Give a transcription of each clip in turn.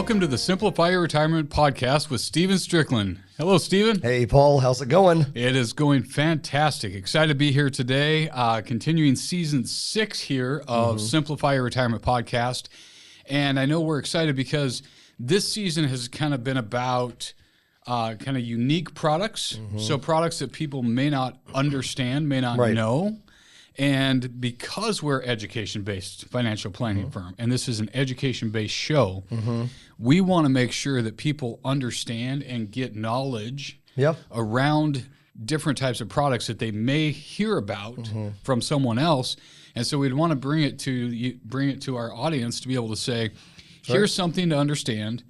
Welcome to the Simplify Your Retirement Podcast with Steven Strickland. Hello, Steven. Hey, Paul. How's it going? It is going fantastic. Excited to be here today, continuing season 6 here of Simplify Your Retirement Podcast. And I know we're excited because this season has kind of been about kind of unique products. So products that people may not understand, may not know. And because we're education-based financial planning firm, and this is an education-based show, we want to make sure that people understand and get knowledge around different types of products that they may hear about from someone else. And so we'd want to bring it to our audience to be able to say, here's something to understand.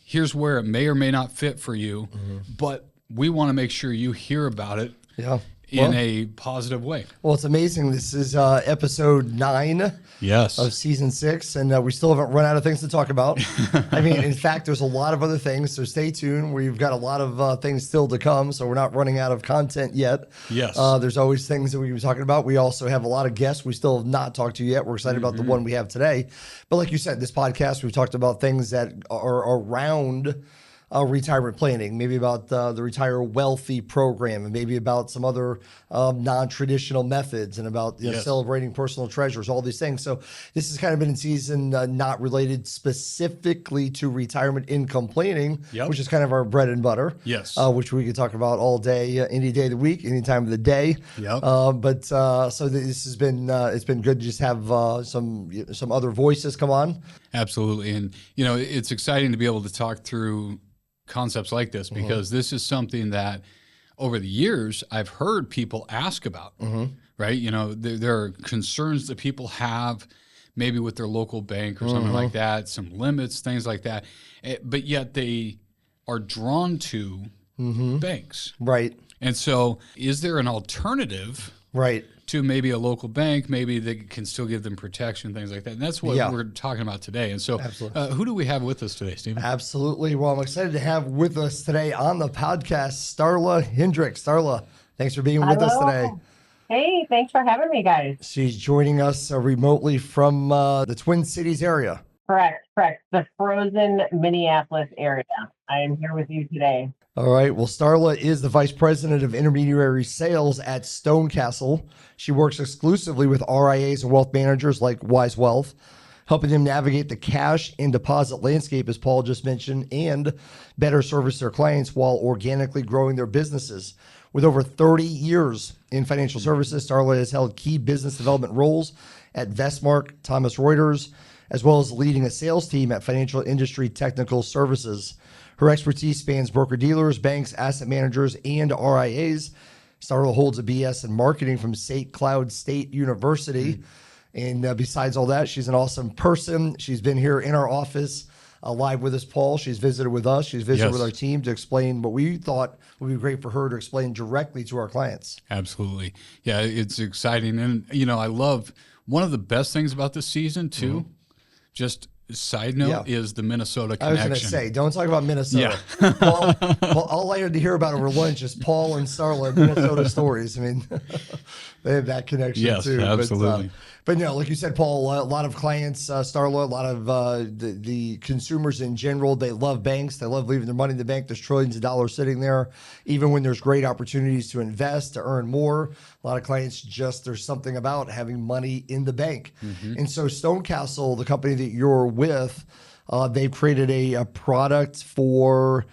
Here's where it may or may not fit for you, but we want to make sure you hear about it. In a positive way. Well, it's amazing. This is episode 9 of season 6, and we still haven't run out of things to talk about. I mean, in fact, there's a lot of other things, so stay tuned. We've got a lot of things still to come, so we're not running out of content yet. There's always things that we were talking about. We also have a lot of guests we still have not talked to yet. We're excited about the one we have today. But like you said, this podcast, we've talked about things that are around retirement planning, maybe about the Retire Wealthy program, and maybe about some other non-traditional methods, and about celebrating personal treasures, all these things. So this has kind of been in season not related specifically to retirement income planning, which is kind of our bread and butter, which we could talk about all day, any day of the week, any time of the day. But so this has been it's been good to just have some other voices come on. Absolutely. And you know, it's exciting to be able to talk through concepts like this, because this is something that over the years I've heard people ask about, right? You know, there are concerns that people have maybe with their local bank or something like that, some limits, things like that, but yet they are drawn to banks. And so is there an alternative to maybe a local bank, maybe they can still give them protection, things like that? And that's what we're talking about today. And so who do we have with us today, Steven? Absolutely. Well, I'm excited to have with us today on the podcast, Starla Hendricks. Starla, thanks for being with us today. Hey, thanks for having me, guys. She's joining us remotely from the Twin Cities area. Correct. The frozen Minneapolis area. I am here with you today. All right. Well, Starla is the Vice President of Intermediary Sales at Stonecastle. She works exclusively with RIAs and wealth managers like Wise Wealth, helping them navigate the cash and deposit landscape, as Paul just mentioned, and better service their clients while organically growing their businesses. With over 30 years in financial services, Starla has held key business development roles at Vestmark, Thomson Reuters, as well as leading a sales team at Financial Industry Technical Services. Her expertise spans broker-dealers, banks, asset managers, and RIAs. Starla holds a BS in marketing from St. Cloud State University. And besides all that, she's an awesome person. She's been here in our office live with us, Paul. She's visited with us. She's visited with our team to explain what we thought would be great for her to explain directly to our clients. Absolutely. Yeah, it's exciting. And, you know, I love one of the best things about this season, too, just side note, is the Minnesota connection. I was going to say, don't talk about Minnesota. Paul, all I had to hear about over lunch is Paul and Starla Minnesota stories. I mean, they have that connection too. Absolutely. But no, like you said, Paul, a lot of clients, Starla, a lot of the consumers in general, they love banks. They love leaving their money in the bank. There's trillions of dollars sitting there. Even when there's great opportunities to invest, to earn more, a lot of clients there's something about having money in the bank. And so Stonecastle, the company that you're with, they've created a product for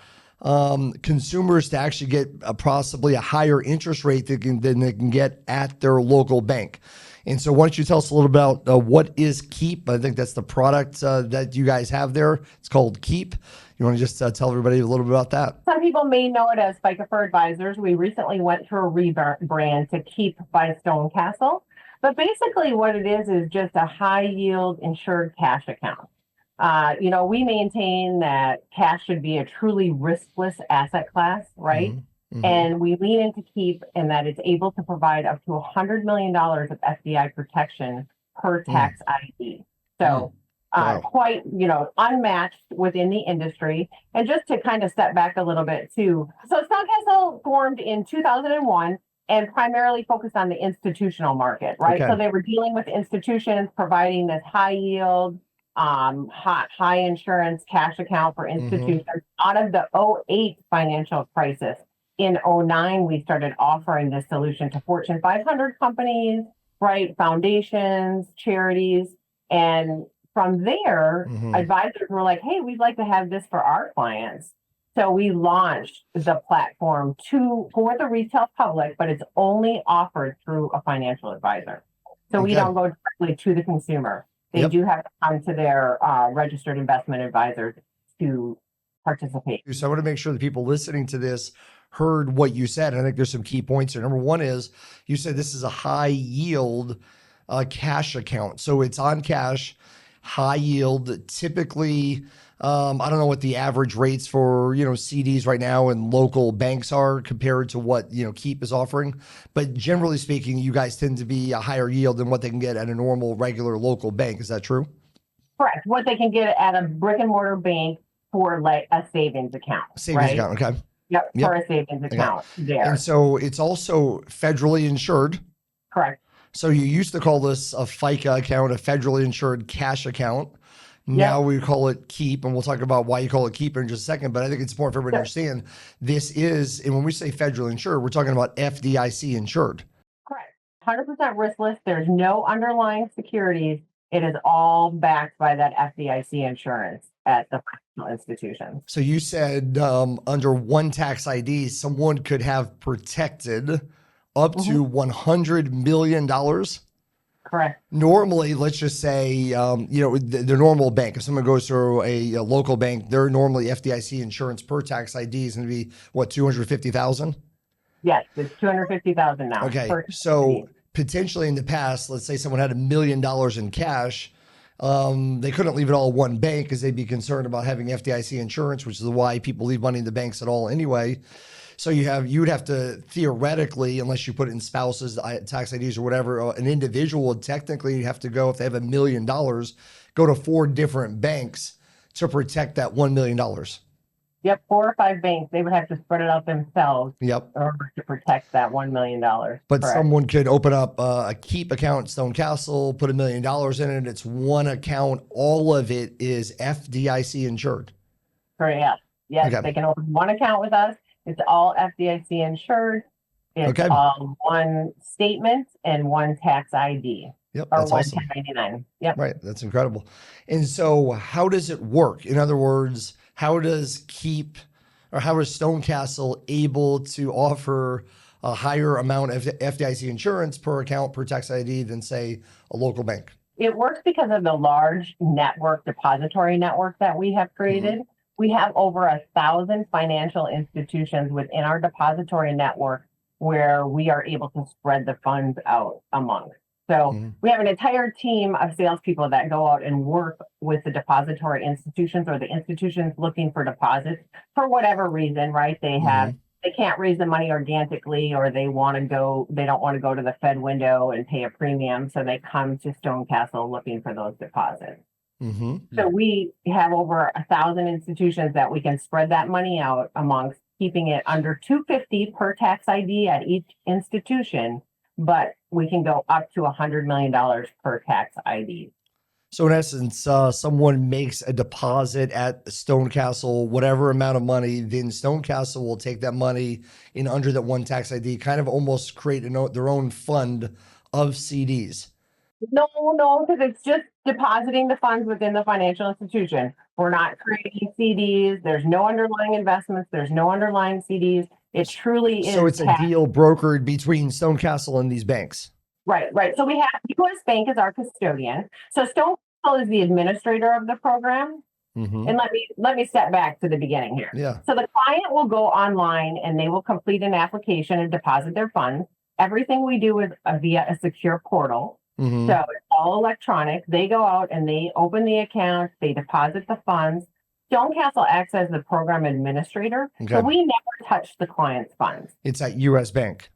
consumers to actually get possibly a higher interest rate than they can get at their local bank. And so why don't you tell us a little about what is Keep? I think that's the product that you guys have there. It's called Keep. You want to just tell everybody a little bit about that? Some people may know it as FICA for Advisors. We recently went through a rebrand to Keep by Stonecastle. But basically what it is just a high-yield insured cash account. You know, we maintain that cash should be a truly riskless asset class, right? And we lean into Keep in that it's able to provide up to $100 million of FDI protection per tax ID. So quite, you know, unmatched within the industry. And just to kind of step back a little bit too. So Stonecastle formed in 2001 and primarily focused on the institutional market, right? So they were dealing with institutions providing this high yield, high insurance cash account for institutions out of the '08 financial crisis. In '09, we started offering this solution to Fortune 500 companies, right? Foundations, charities. And from there, advisors were like, hey, we'd like to have this for our clients. So we launched the platform for the retail public, but it's only offered through a financial advisor. So we don't go directly to the consumer. They do have to come to their registered investment advisors to participate. So I want to make sure the people listening to this heard what you said. And I think there's some key points here. Number one is you said this is a high yield cash account. So it's on cash, high yield, typically. I don't know what the average rates for, CDs right now and local banks are compared to what, Keep is offering. But generally speaking, you guys tend to be a higher yield than what they can get at a normal, regular local bank. Is that true? Correct. What they can get at a brick and mortar bank for like a savings account. Savings account, okay. Yep, for a savings account there. And so it's also federally insured. Correct. So you used to call this a FICA account, a federally insured cash account. Now we call it Keep, and we'll talk about why you call it Keep in just a second. But I think it's important for everybody to understand this is, and when we say federally insured, we're talking about FDIC-insured. Correct. 100% riskless. There's no underlying securities. It is all backed by that FDIC insurance at the financial institutions. So you said under one tax ID, someone could have protected up to $100 million. Correct. Normally, let's just say, the normal bank, if someone goes through a local bank, they're normally FDIC insurance per tax ID is going to be, what, $250,000? Yes, it's $250,000 now. Okay, so potentially in the past, let's say someone had $1 million in cash, they couldn't leave it all in one bank because they'd be concerned about having FDIC insurance, which is why people leave money in the banks at all anyway. So you would have to theoretically, unless you put it in spouses, tax IDs or whatever, an individual would technically have to go, if they have $1 million, go to 4 different banks to protect that $1 million. Yep, 4 or 5 banks, they would have to spread it out themselves. Yep. In order to protect that $1 million. But someone could open up a Keep account, Stone Castle, put $1 million in it. It's one account. All of it is FDIC insured. Correct. Yes, they can open one account with us. It's all FDIC insured. It's all one statement and one tax ID. Yep, or that's one awesome. 1099. Yep. Right, that's incredible. And so how does it work? In other words, how does Keep or how is Stone Castle able to offer a higher amount of FDIC insurance per account per tax ID than, say, a local bank? It works because of the large depository network that we have created. We have over 1,000 financial institutions within our depository network where we are able to spread the funds out among. So we have an entire team of salespeople that go out and work with the depository institutions or the institutions looking for deposits for whatever reason, right? They can't raise the money organically, or they don't want to go to the Fed window and pay a premium. So they come to Stone Castle looking for those deposits. So we have over 1,000 institutions that we can spread that money out amongst, keeping it under $250 per tax ID at each institution, but we can go up to $100 million per tax ID. So in essence, someone makes a deposit at Stone Castle, whatever amount of money, then Stone Castle will take that money in under that one tax ID, kind of almost create their own fund of CDs. No, because it's just depositing the funds within the financial institution. We're not creating CDs. There's no underlying investments. There's no underlying CDs. It truly is. So it's a deal brokered between Stone Castle and these banks. Right. So we have U.S. Bank as our custodian. So Stone Castle is the administrator of the program. And let me step back to the beginning here. Yeah. So the client will go online and they will complete an application and deposit their funds. Everything we do is via a secure portal. So it's all electronic. They go out and they open the account, they deposit the funds. Stone Castle acts as the program administrator. So we never touch the client's funds. It's at U.S. Bank.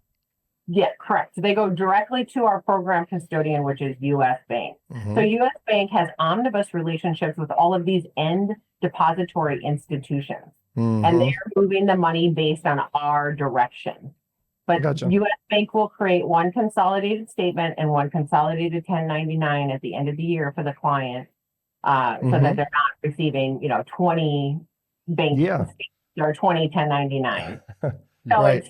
Yeah, correct. They go directly to our program custodian, which is U.S. Bank. So U.S. Bank has omnibus relationships with all of these end depository institutions. And they're moving the money based on our direction. But U.S. Bank will create one consolidated statement and one consolidated 1099 at the end of the year for the client. so that they're not receiving, 20 bank statements or 20 1099. So Right.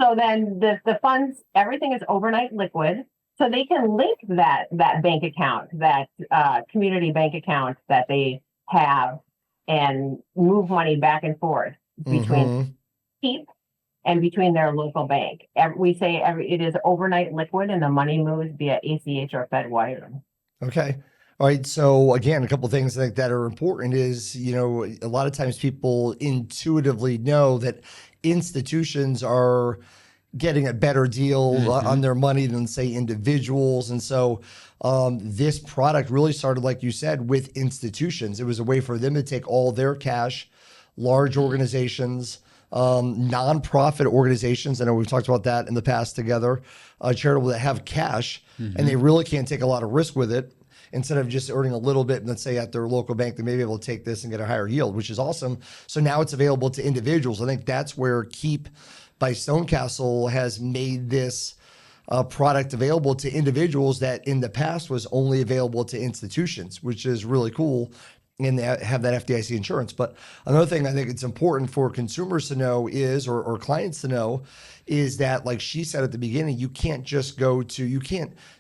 so then the funds, everything is overnight liquid. So they can link that bank account, that community bank account that they have, and move money back and forth between Keep and between their local bank. It is overnight liquid, and the money moves via ACH or Fed wire. Okay. All right. So again, a couple of things I think that are important is, a lot of times people intuitively know that institutions are getting a better deal on their money than, say, individuals. And so this product really started, like you said, with institutions. It was a way for them to take all their cash, large organizations, nonprofit organizations. I know we've talked about that in the past together, charitable, that have cash, and they really can't take a lot of risk with it. Instead of just earning a little bit, let's say at their local bank, they may be able to take this and get a higher yield, which is awesome. So now it's available to individuals. I think that's where Keep by Stonecastle has made this product available to individuals that in the past was only available to institutions, which is really cool. And they have that FDIC insurance. But another thing I think it's important for consumers to know is, or clients to know, is that, like she said at the beginning, you can't just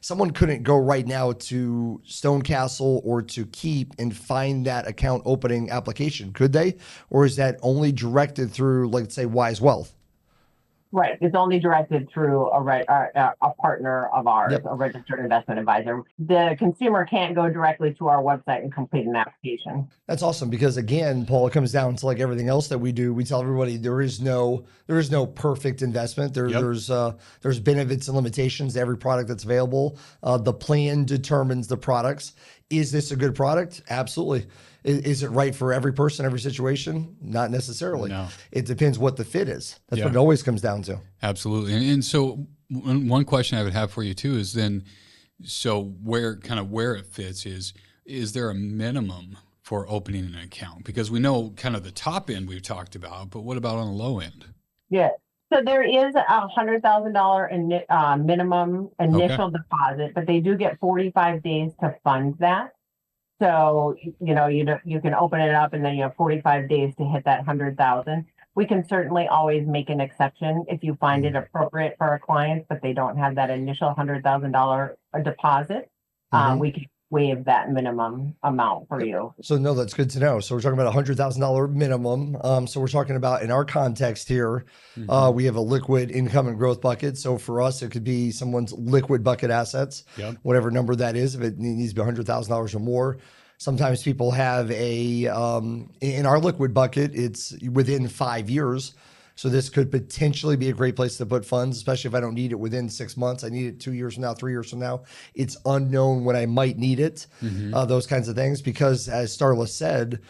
someone couldn't go right now to Stonecastle or to Keep and find that account opening application, could they? Or is that only directed through, like, say, Wise Wealth? Right. It's only directed through a partner of ours, a registered investment advisor. The consumer can't go directly to our website and complete an application. That's awesome, because again, Paul, it comes down to, like everything else that we do. We tell everybody there is no perfect investment. There's benefits and limitations to every product that's available. The plan determines the products. Is this a good product? Absolutely. Is it right for every person, every situation? Not necessarily. No. It depends what the fit is. That's what it always comes down to. Absolutely. And so one question I would have for you too is then, so where it fits is there a minimum for opening an account? Because we know kind of the top end we've talked about, but what about on the low end? Yeah. So there is a $100,000 minimum initial deposit, but they do get 45 days to fund that. So, you can open it up and then you have 45 days to hit that 100,000. We can certainly always make an exception if you find it appropriate for our clients, but they don't have that initial $100,000 deposit. We can waive that minimum amount for you. So no, that's good to know. So we're talking about $100,000 minimum. So we're talking about, in our context here, we have a liquid income and growth bucket. So for us, it could be someone's liquid bucket assets, whatever number that is, if it needs to be $100,000 or more. Sometimes people have in our liquid bucket, it's within 5 years. So this could potentially be a great place to put funds, especially if I don't need it within 6 months. I need it 2 years from now, 3 years from now. It's unknown when I might need it, those kinds of things. Because as Starla said,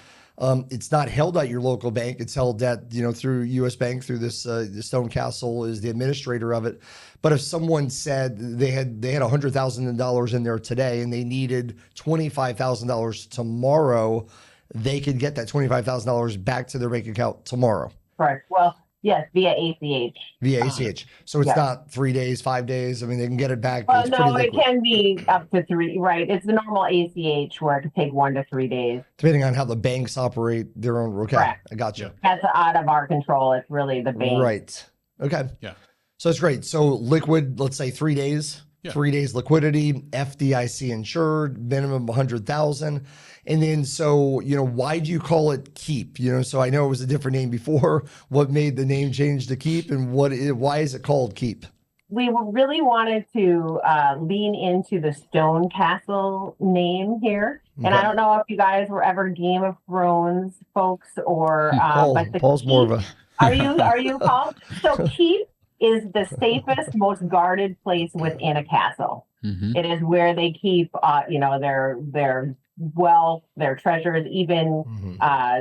it's not held at your local bank. It's held at, through U.S. Bank, through this, Stonecastle is the administrator of it. But if someone said they had $100,000 in there today and they needed $25,000 tomorrow, they could get that $25,000 back to their bank account tomorrow. Correct. Well, yes, via ACH. Via ACH. So it's not 3 days, 5 days. I mean, they can get it back. Well, no, it can be up to 3, right? It's the normal ACH where it could take 1 to 3 days. Depending on how the banks operate their own. Okay, correct. I got you. That's out of our control. It's really the bank. Right. Okay. Yeah. So it's great. So liquid, let's say 3 days. 3 days liquidity, FDIC insured, minimum 100,000. And then, so, why do you call it Keep? So I know it was a different name before. What made the name change to Keep, and why is it called Keep? We really wanted to lean into the Stonecastle name here. And I don't know if you guys were ever Game of Thrones folks or but Paul's Keep, more of a Are you Paul? So Keep is the safest, most guarded place within a castle. It is where they keep, their wealth, their treasures, even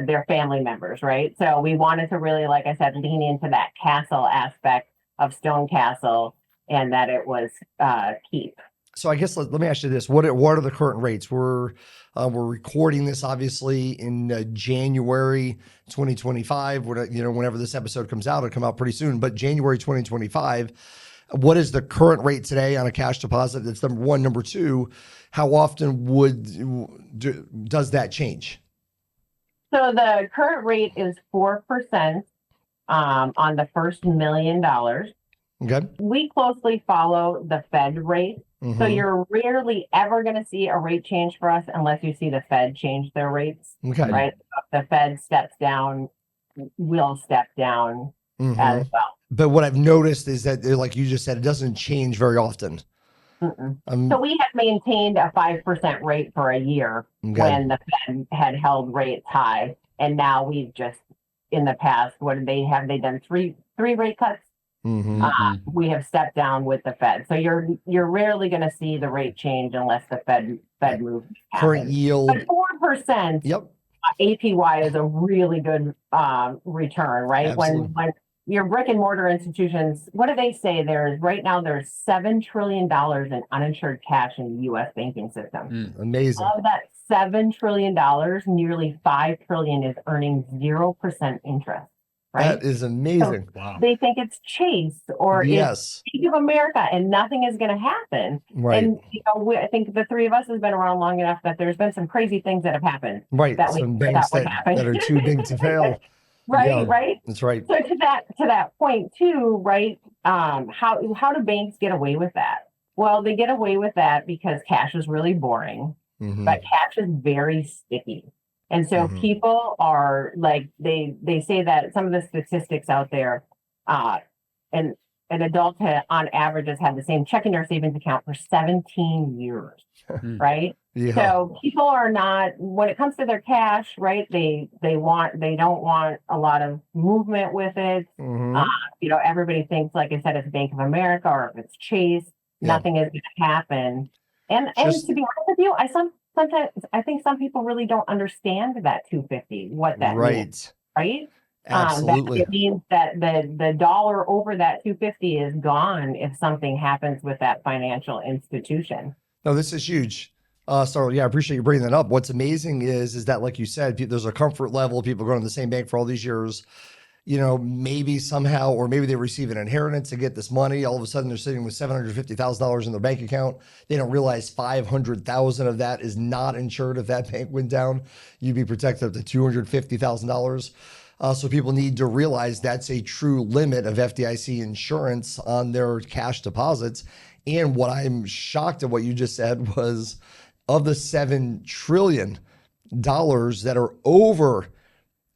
their family members, right? So we wanted to really, like I said, lean into that castle aspect of Stonecastle, and that it was Keep. So I guess let me ask you this: what are the current rates? We're recording this obviously in January 2025. Whenever this episode comes out, it'll come out pretty soon. But January 2025, What is the current rate today on a cash deposit? That's number one. Number two, how often does that change? So the current rate is 4% on the first $1 million. Okay. We closely follow the Fed rate. Mm-hmm. So you're rarely ever going to see a rate change for us unless you see the Fed change their rates. Okay. Right? If the Fed steps down, we'll step down as well. But what I've noticed is that, like you just said, it doesn't change very often. So we have maintained a 5% rate for a year when the Fed had held rates high. And now we've just, in the past, what did they have? They done three rate cuts. We have stepped down with the Fed. So you're rarely going to see the rate change unless the Fed move happens. Current yield. But 4%. Yep. APY is a really good return, right? Absolutely. When your brick and mortar institutions, what do they say? There's $7 trillion in uninsured cash in the U.S. banking system. Amazing. Of that $7 trillion, nearly $5 trillion is earning 0% interest. Right? That is amazing. So wow. They think it's Chase or it's Bank of America, and nothing is going to happen. Right. And I think the three of us has been around long enough that there's been some crazy things that have happened. Right. Some banks that are too big to fail. Right. Yeah, right. That's right. So to that point too, right? How do banks get away with that? Well, they get away with that because cash is really boring, but cash is very sticky. And so people are like, they say that some of the statistics out there, an adult on average has had the same checking or savings account for 17 years, right? Yeah. So people are not, when it comes to their cash, right, they don't want a lot of movement with it. Everybody thinks, like I said, it's Bank of America or if it's Chase, nothing is going to happen. And to be honest with you, sometimes I think some people really don't understand that 250, what that means, right? Absolutely. It means that the dollar over that 250 is gone if something happens with that financial institution. No, this is huge. So I appreciate you bringing that up. What's amazing is that, like you said, there's a comfort level. People going to the same bank for all these years. Maybe somehow, or maybe they receive an inheritance to get this money. All of a sudden, they're sitting with $750,000 in their bank account. They don't realize $500,000 of that is not insured. If that bank went down, you'd be protected up to $250,000. So people need to realize that's a true limit of FDIC insurance on their cash deposits. And what I'm shocked at what you just said was, of the $7 trillion that are over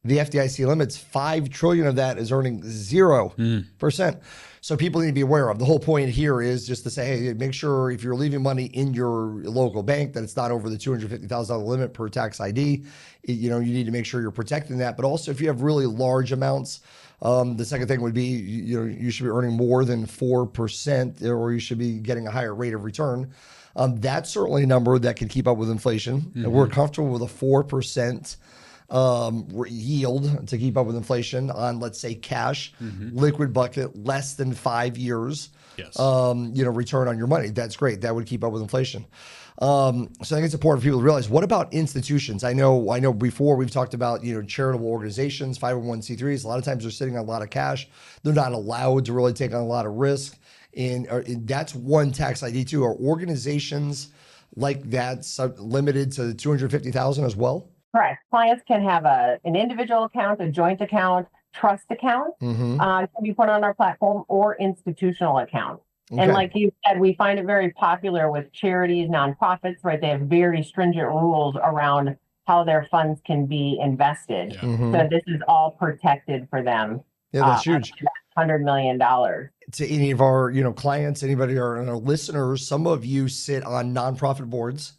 the FDIC limits, $5 trillion of that is earning 0%. So people need to be aware of. The whole point here is just to say, hey, make sure if you're leaving money in your local bank that it's not over the $250,000 limit per tax ID. You need to make sure you're protecting that. But also, if you have really large amounts, the second thing would be, you should be earning more than 4%, or you should be getting a higher rate of return. That's certainly a number that can keep up with inflation. And we're comfortable with a 4% yield to keep up with inflation on, let's say, cash, liquid bucket, less than 5 years. Yes. Return on your money. That's great. That would keep up with inflation. So I think it's important for people to realize, what about institutions? I know before we've talked about, charitable organizations, 501c3s. A lot of times they're sitting on a lot of cash. They're not allowed to really take on a lot of risk. And that's one tax ID too. Are organizations like that limited to $250,000 as well? Correct. Clients can have an individual account, a joint account, trust account, can be put on our platform, or institutional account. Okay. And like you said, we find it very popular with charities, nonprofits, right? They have very stringent rules around how their funds can be invested. Yeah. So this is all protected for them. Yeah, that's huge. $100 million. To any of our, clients, anybody or our listeners, some of you sit on nonprofit boards.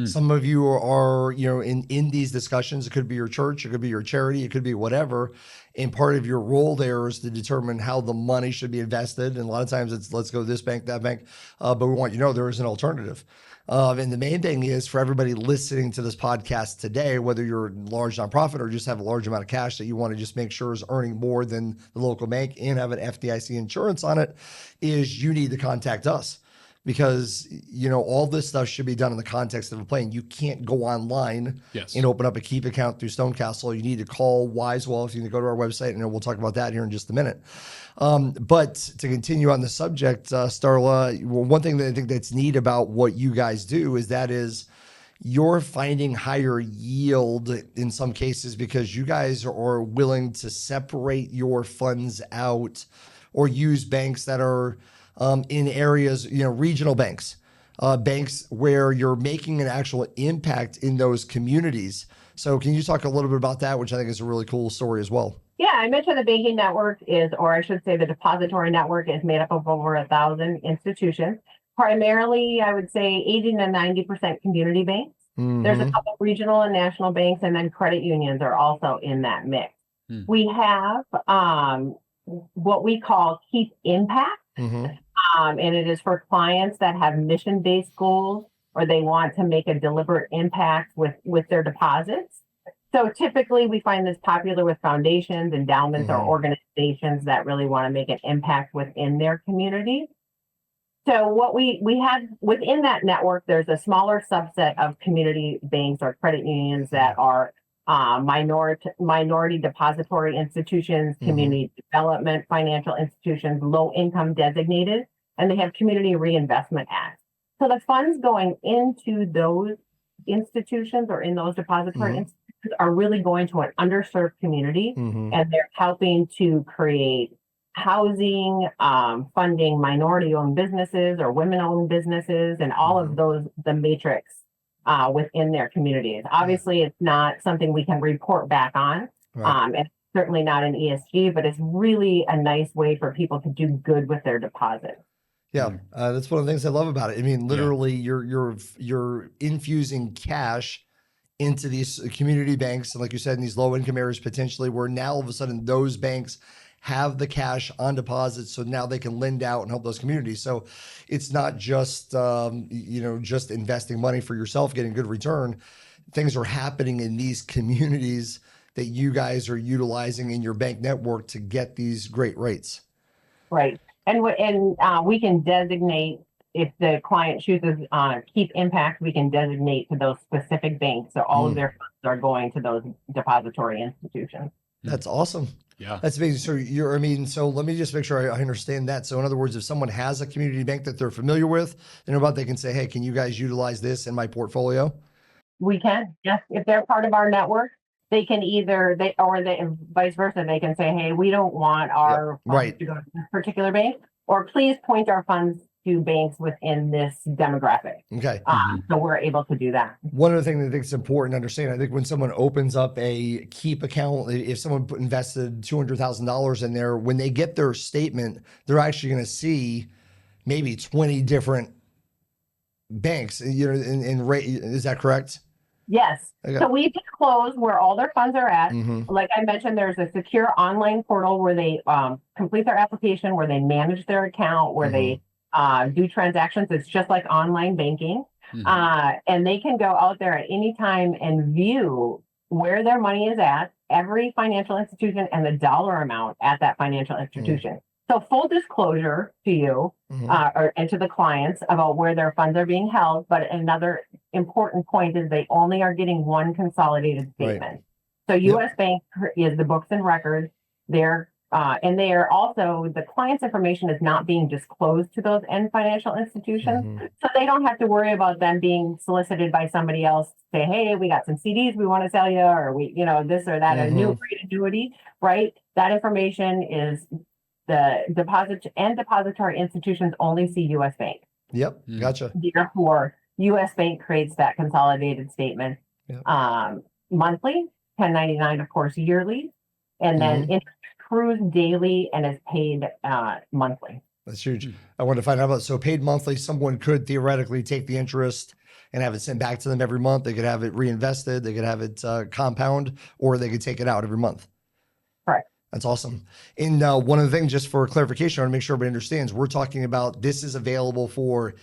Some of you are, in these discussions. It could be your church, it could be your charity, it could be whatever. And part of your role there is to determine how the money should be invested. And a lot of times it's, let's go this bank, that bank. But we want you to know there is an alternative. And the main thing is, for everybody listening to this podcast today, whether you're a large nonprofit or just have a large amount of cash that you want to just make sure is earning more than the local bank and have an FDIC insurance on it, is you need to contact us. because, all this stuff should be done in the context of a plan. You can't go online and open up a Keep account through Stonecastle. You need to call Wisewell. If you need to go to our website, and we'll talk about that here in just a minute. But to continue on the subject, Starla, one thing that I think that's neat about what you guys do is you're finding higher yield in some cases because you guys are willing to separate your funds out or use banks that are in areas, regional banks, banks where you're making an actual impact in those communities. So can you talk a little bit about that, which I think is a really cool story as well? Yeah, I mentioned the banking network or I should say the depository network is made up of over 1,000 institutions. Primarily, I would say 80 to 90% community banks. Mm-hmm. There's a couple of regional and national banks, and then credit unions are also in that mix. Mm. We have what we call Keep Impact. Mm-hmm. And it is for clients that have mission-based goals or they want to make a deliberate impact with their deposits. So typically we find this popular with foundations, endowments, or organizations that really want to make an impact within their community. So what we have within that network, there's a smaller subset of community banks or credit unions that are minority depository institutions, community development financial institutions, low income designated, and they have community reinvestment acts. So the funds going into those institutions or in those depository institutions are really going to an underserved community, and they're helping to create housing, funding minority-owned businesses or women-owned businesses, and all of those, the matrix within their communities. Obviously, it's not something we can report back on, and certainly not in ESG, but it's really a nice way for people to do good with their deposits. Yeah, that's one of the things I love about it. I mean, literally, you're infusing cash into these community banks, and like you said, in these low-income areas potentially, where now all of a sudden those banks have the cash on deposit, so now they can lend out and help those communities. So it's not just just investing money for yourself, getting good return. Things are happening in these communities that you guys are utilizing in your bank network to get these great rates. Right, and we can designate, if the client chooses Keep Impact, we can designate to those specific banks. So all of their funds are going to those depository institutions. That's awesome. Yeah. That's amazing. So let me just make sure I understand that. So in other words, if someone has a community bank that they're familiar with, they can say, hey, can you guys utilize this in my portfolio? We can, yes. If they're part of our network, they can vice versa. They can say, hey, we don't want our funds to go to this particular bank, or please point our funds to banks within this demographic. Okay. So we're able to do that. One other thing that I think is important to understand, I think when someone opens up a Keep account, if someone invested $200,000 in there, when they get their statement, they're actually going to see maybe 20 different banks. In rate, is that correct? Yes. Okay. So we disclose where all their funds are at. Like I mentioned, there's a secure online portal where they complete their application, where they manage their account, where they do transactions. It's just like online banking. And they can go out there at any time and view where their money is at, every financial institution, and the dollar amount at that financial institution. So full disclosure to you and to the clients about where their funds are being held. But another important point is they only are getting one consolidated statement. So U.S. Bank is the books and records. And they are also, the client's information is not being disclosed to those end financial institutions. So they don't have to worry about them being solicited by somebody else to say, hey, we got some CDs we want to sell you, or this or that, a new great annuity, right? That information is the depository institutions only see U.S. Bank. Yep, gotcha. Therefore, U.S. Bank creates that consolidated statement monthly, 1099, of course, yearly, and then it accrues daily and is paid monthly. That's huge. I wanted to find out about, so paid monthly, someone could theoretically take the interest and have it sent back to them every month. They could have it reinvested, they could have it compound, or they could take it out every month. Correct. That's awesome. And one of the things, just for clarification, I want to make sure everybody understands, we're talking about this is available for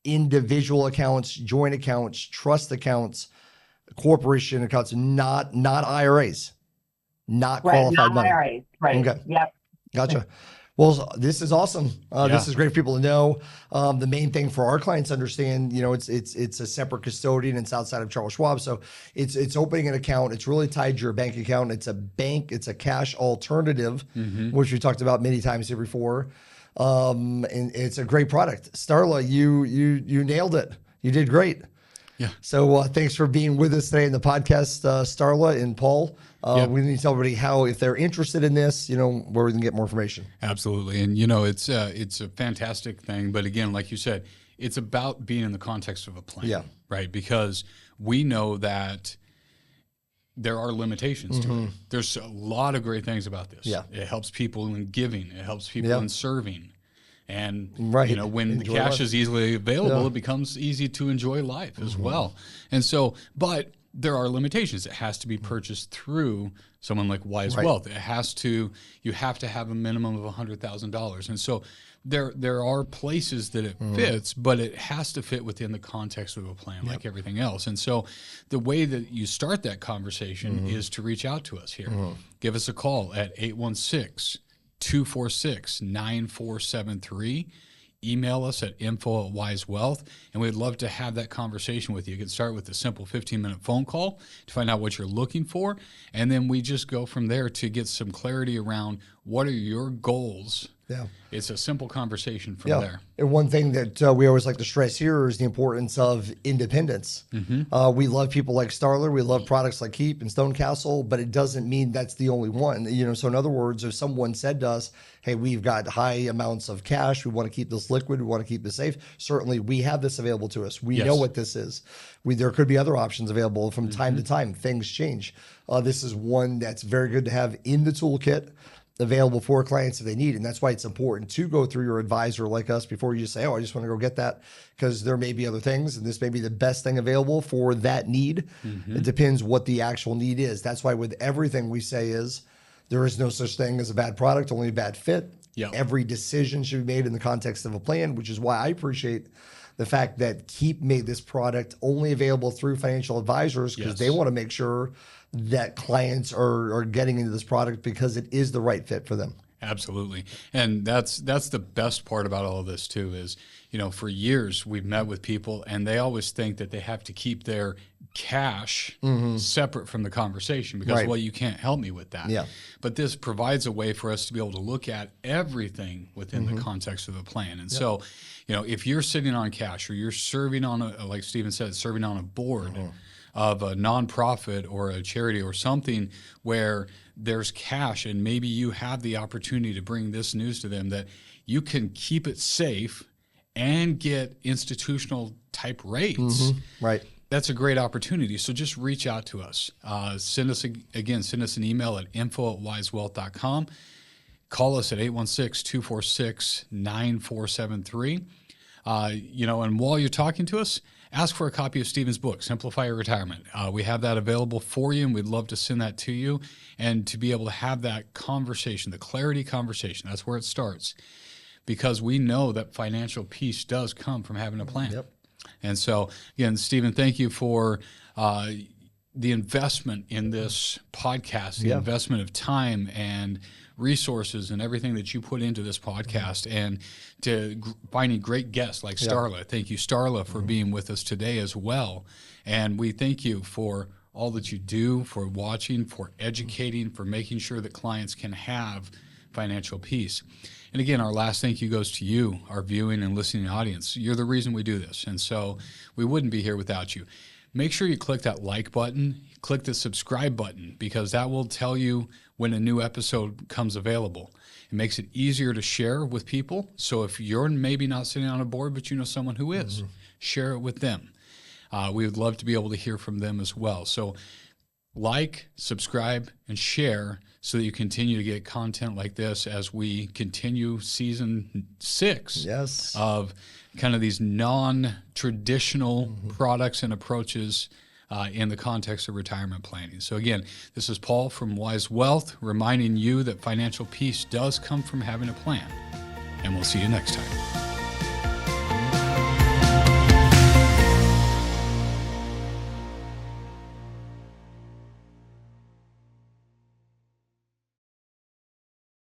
individual accounts, joint accounts, trust accounts, corporation accounts, not IRAs, not qualified money. IRAs, right? Okay. Yep. Gotcha. Well, this is awesome. This is great for people to know. The main thing for our clients to understand, it's a separate custodian. It's outside of Charles Schwab. So it's opening an account. It's really tied to your bank account. It's a bank. It's a cash alternative, which we talked about many times here before. And it's a great product. Starla, you nailed it. You did great. Yeah. So thanks for being with us today in the podcast, Starla and Paul. We need to tell everybody how, if they're interested in this, where we can get more information. Absolutely. And, it's a fantastic thing. But again, like you said, it's about being in the context of a plan, right? Because we know that there are limitations to it. There's a lot of great things about this. Yeah. It helps people in giving. It helps people in serving. And, when enjoy cash life. is easily available, it becomes easy to enjoy life as well. And so, but there are limitations. It has to be purchased through someone like Wise Wealth. You have to have a minimum of $100,000. And so there are places that it fits, but it has to fit within the context of a plan like everything else. And so the way that you start that conversation is to reach out to us here. Give us a call at 816-246-9473. Email us at info@wisewealth, and we'd love to have that conversation with you. You can start with a simple 15-minute phone call to find out what you're looking for, and then we just go from there to get some clarity around what are your goals. Yeah. It's a simple conversation from there. And one thing that we always like to stress here is the importance of independence. We love people like Starla. We love products like Keep and Stonecastle, but it doesn't mean that's the only one. So in other words, if someone said to us, hey, we've got high amounts of cash, we want to keep this liquid, we want to keep this safe, certainly we have this available to us. We know what this is. There could be other options available from time to time. Things change. This is one that's very good to have in the toolkit, available for clients if they need. And that's why it's important to go through your advisor like us before you just say, oh, I just want to go get that, because there may be other things and this may be the best thing available for that need. It depends what the actual need is. That's why with everything we say is there is no such thing as a bad product, only a bad fit. Every decision should be made in the context of a plan, which is why I appreciate the fact that Keep made this product only available through financial advisors, because they want to make sure that clients are getting into this product because it is the right fit for them. Absolutely. And that's the best part about all of this too is, for years we've met with people and they always think that they have to keep their cash separate from the conversation because, well, you can't help me with that. But this provides a way for us to be able to look at everything within the context of the plan. And so, if you're sitting on cash or you're serving on like Stephen said, serving on a board of a nonprofit or a charity or something where there's cash and maybe you have the opportunity to bring this news to them that you can keep it safe and get institutional type rates. That's a great opportunity. So just reach out to us. Send us an email at info@wisewealth.com. Call us at 816-246-9473. And while you're talking to us, ask for a copy of Stephen's book, Simplify Your Retirement. We have that available for you, and we'd love to send that to you and to be able to have that conversation, the clarity conversation. That's where it starts, because we know that financial peace does come from having a plan. And so, again, Stephen, thank you for the investment in this podcast, the investment of time and resources and everything that you put into this podcast, and to finding great guests like Starla. Thank you, Starla, for being with us today as well. And we thank you for all that you do, for watching, for educating, for making sure that clients can have financial peace. And again, our last thank you goes to you, our viewing and listening audience. You're the reason we do this. And so we wouldn't be here without you. Make sure you click that like button, click the subscribe button, because that will tell you when a new episode comes available. It makes it easier to share with people. So if you're maybe not sitting on a board, but you know someone who is, share it with them. We would love to be able to hear from them as well. So like, subscribe, and share so that you continue to get content like this as we continue season 6 of kind of these non-traditional products and approaches in the context of retirement planning. So again, this is Paul from Wise Wealth, reminding you that financial peace does come from having a plan. And we'll see you next time.